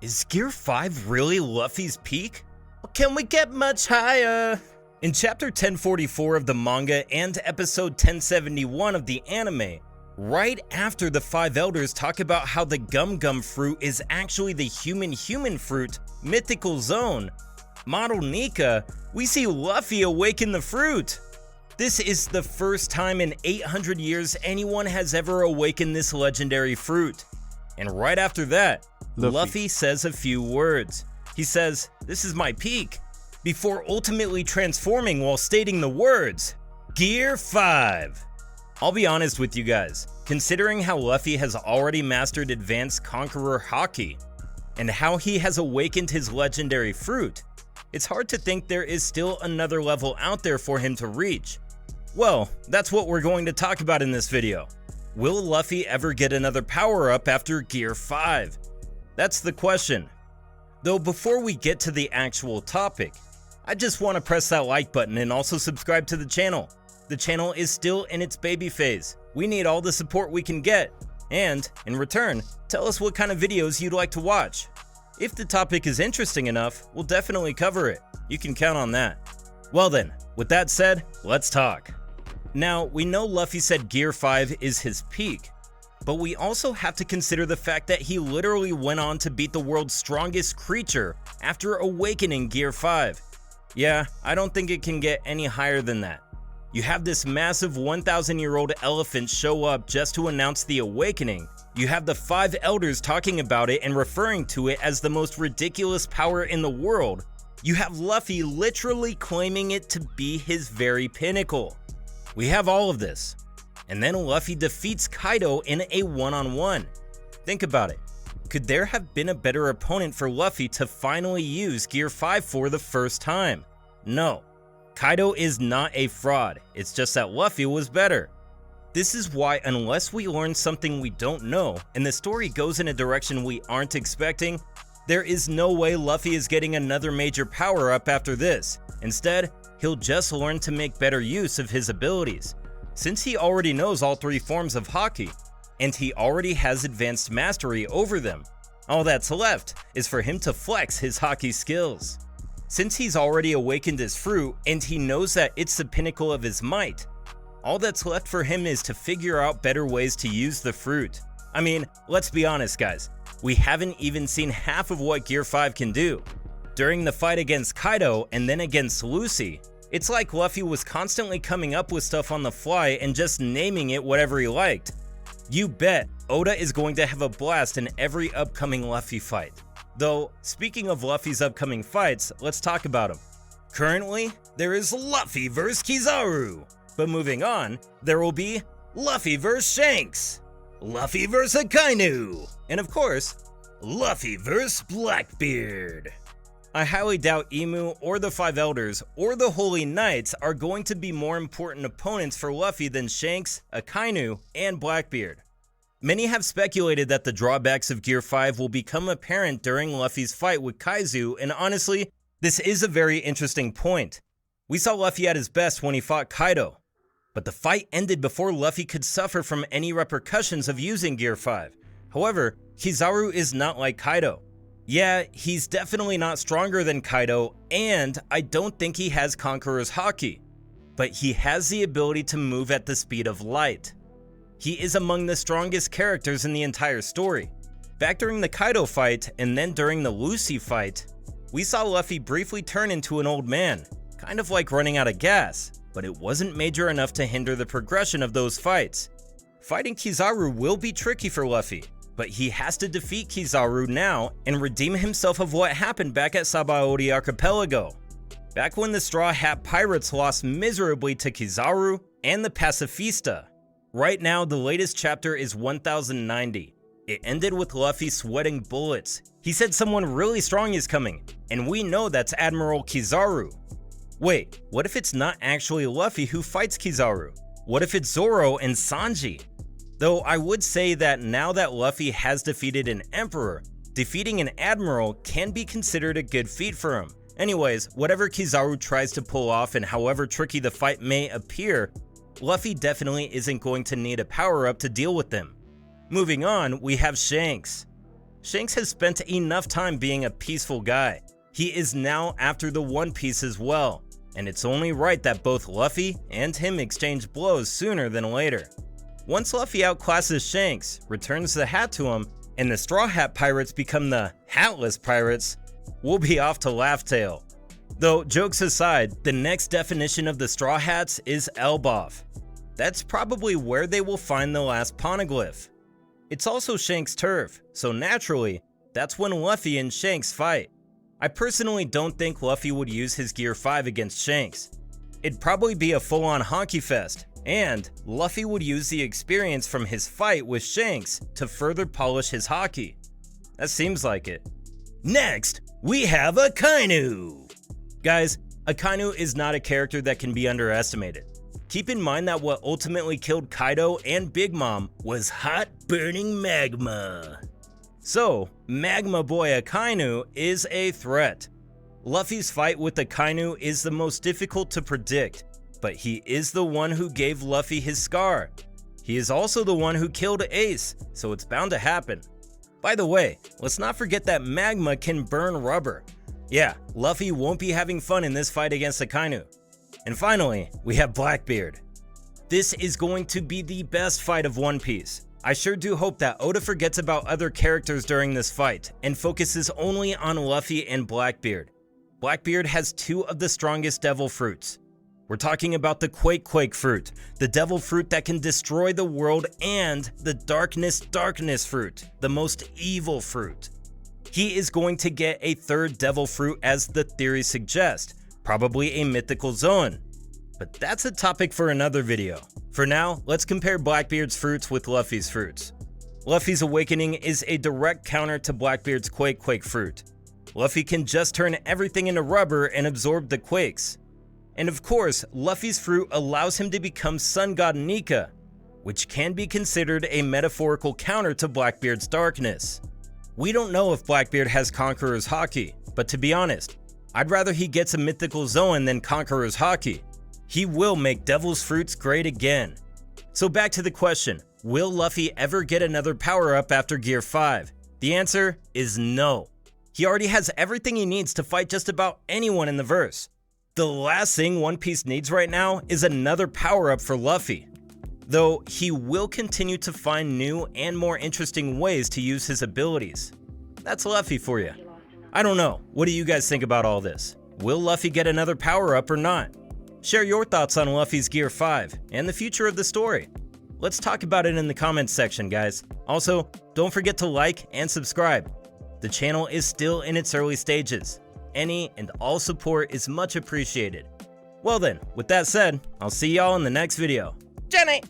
Is Gear 5 really Luffy's peak? Or can we get much higher? In chapter 1044 of the manga and episode 1071 of the anime, right after the five elders talk about how the gum gum fruit is actually the human fruit, mythical zone, model Nika, we see Luffy awaken the fruit. This is the first time in 800 years anyone has ever awakened this legendary fruit. And right after that, Luffy says a few words. He says, "This is my peak," before ultimately transforming while stating the words, Gear 5. I'll be honest with you guys, considering how Luffy has already mastered advanced Conqueror Haki, and how he has awakened his legendary fruit, it's hard to think there is still another level out there for him to reach. Well, that's what we're going to talk about in this video. Will Luffy ever get another power-up after Gear 5? That's the question. Though before we get to the actual topic, I just want to press that like button and also subscribe to the channel. The channel is still in its baby phase. We need all the support we can get. And, in return, tell us what kind of videos you'd like to watch. If the topic is interesting enough, we'll definitely cover it. You can count on that. Well then, with that said, let's talk. Now, we know Luffy said Gear 5 is his peak, but we also have to consider the fact that he literally went on to beat the world's strongest creature after awakening Gear 5. Yeah, I don't think it can get any higher than that. You have this massive 1,000-year-old elephant show up just to announce the awakening. You have the five elders talking about it and referring to it as the most ridiculous power in the world. You have Luffy literally claiming it to be his very pinnacle. We have all of this. And then Luffy defeats Kaido in a one-on-one. Think about it. Could there have been a better opponent for Luffy to finally use Gear 5 for the first time? No. Kaido is not a fraud, it's just that Luffy was better. This is why unless we learn something we don't know, and the story goes in a direction we aren't expecting, there is no way Luffy is getting another major power-up after this. Instead, he'll just learn to make better use of his abilities. Since he already knows all three forms of Haki, and he already has advanced mastery over them, all that's left is for him to flex his Haki skills. Since he's already awakened his fruit, and he knows that it's the pinnacle of his might, all that's left for him is to figure out better ways to use the fruit. I mean, let's be honest guys, we haven't even seen half of what Gear 5 can do. During the fight against Kaido and then against Luffy, it's like Luffy was constantly coming up with stuff on the fly and just naming it whatever he liked. You bet Oda is going to have a blast in every upcoming Luffy fight. Though, speaking of Luffy's upcoming fights, let's talk about them. Currently, there is Luffy vs Kizaru. But moving on, there will be Luffy vs Shanks, Luffy vs Akainu, and of course, Luffy vs Blackbeard. I highly doubt Emu or the Five Elders or the Holy Knights are going to be more important opponents for Luffy than Shanks, Akainu, and Blackbeard. Many have speculated that the drawbacks of Gear 5 will become apparent during Luffy's fight with Kaido, and honestly, this is a very interesting point. We saw Luffy at his best when he fought Kaido, but the fight ended before Luffy could suffer from any repercussions of using Gear 5. However, Kizaru is not like Kaido. Yeah, he's definitely not stronger than Kaido, and I don't think he has Conqueror's Haki, but he has the ability to move at the speed of light. He is among the strongest characters in the entire story. Back during the Kaido fight, and then during the Luffy fight, we saw Luffy briefly turn into an old man, kind of like running out of gas, but it wasn't major enough to hinder the progression of those fights. Fighting Kizaru will be tricky for Luffy, but he has to defeat Kizaru now and redeem himself of what happened back at Sabaody Archipelago. Back when the Straw Hat Pirates lost miserably to Kizaru and the Pacifista. Right now, the latest chapter is 1090. It ended with Luffy sweating bullets. He said someone really strong is coming, and we know that's Admiral Kizaru. Wait, what if it's not actually Luffy who fights Kizaru? What if it's Zoro and Sanji? Though I would say that now that Luffy has defeated an Emperor, defeating an Admiral can be considered a good feat for him. Anyways, whatever Kizaru tries to pull off and however tricky the fight may appear, Luffy definitely isn't going to need a power-up to deal with them. Moving on, we have Shanks. Shanks has spent enough time being a peaceful guy. He is now after the One Piece as well, and it's only right that both Luffy and him exchange blows sooner than later. Once Luffy outclasses Shanks, returns the hat to him, and the Straw Hat Pirates become the Hatless Pirates, we'll be off to Laugh Tale. Though, jokes aside, the next definition of the Straw Hats is Elbaf. That's probably where they will find the last poneglyph. It's also Shanks' turf, so naturally, that's when Luffy and Shanks fight. I personally don't think Luffy would use his Gear 5 against Shanks. It'd probably be a full-on Haki fest, and Luffy would use the experience from his fight with Shanks to further polish his Haki. That seems like it. Next, we have Akainu. Guys, Akainu is not a character that can be underestimated. Keep in mind that what ultimately killed Kaido and Big Mom was hot burning magma. So, Magma Boy Akainu is a threat. Luffy's fight with Akainu is the most difficult to predict, but he is the one who gave Luffy his scar. He is also the one who killed Ace, so it's bound to happen. By the way, let's not forget that magma can burn rubber. Yeah, Luffy won't be having fun in this fight against Akainu. And finally, we have Blackbeard. This is going to be the best fight of One Piece. I sure do hope that Oda forgets about other characters during this fight and focuses only on Luffy and Blackbeard. Blackbeard has two of the strongest devil fruits. We're talking about the Quake fruit, the devil fruit that can destroy the world, and the Darkness fruit, the most evil fruit. He is going to get a third devil fruit as the theory suggests, probably a mythical zone. But that's a topic for another video. For now, let's compare Blackbeard's fruits with Luffy's fruits. Luffy's awakening is a direct counter to Blackbeard's Quake fruit. Luffy can just turn everything into rubber and absorb the quakes. And of course, Luffy's fruit allows him to become Sun God Nika, which can be considered a metaphorical counter to Blackbeard's darkness. We don't know if Blackbeard has Conqueror's Haki, but to be honest, I'd rather he gets a mythical Zoan than Conqueror's Haki. He will make Devil's Fruits great again. So back to the question, will Luffy ever get another power-up after Gear 5? The answer is no. He already has everything he needs to fight just about anyone in the verse. The last thing One Piece needs right now is another power-up for Luffy. Though he will continue to find new and more interesting ways to use his abilities. That's Luffy for you. I don't know, what do you guys think about all this? Will Luffy get another power-up or not? Share your thoughts on Luffy's Gear 5 and the future of the story. Let's talk about it in the comments section, guys. Also, don't forget to like and subscribe. The channel is still in its early stages. Any and all support is much appreciated. Well then, with that said, I'll see y'all in the next video. Jenny!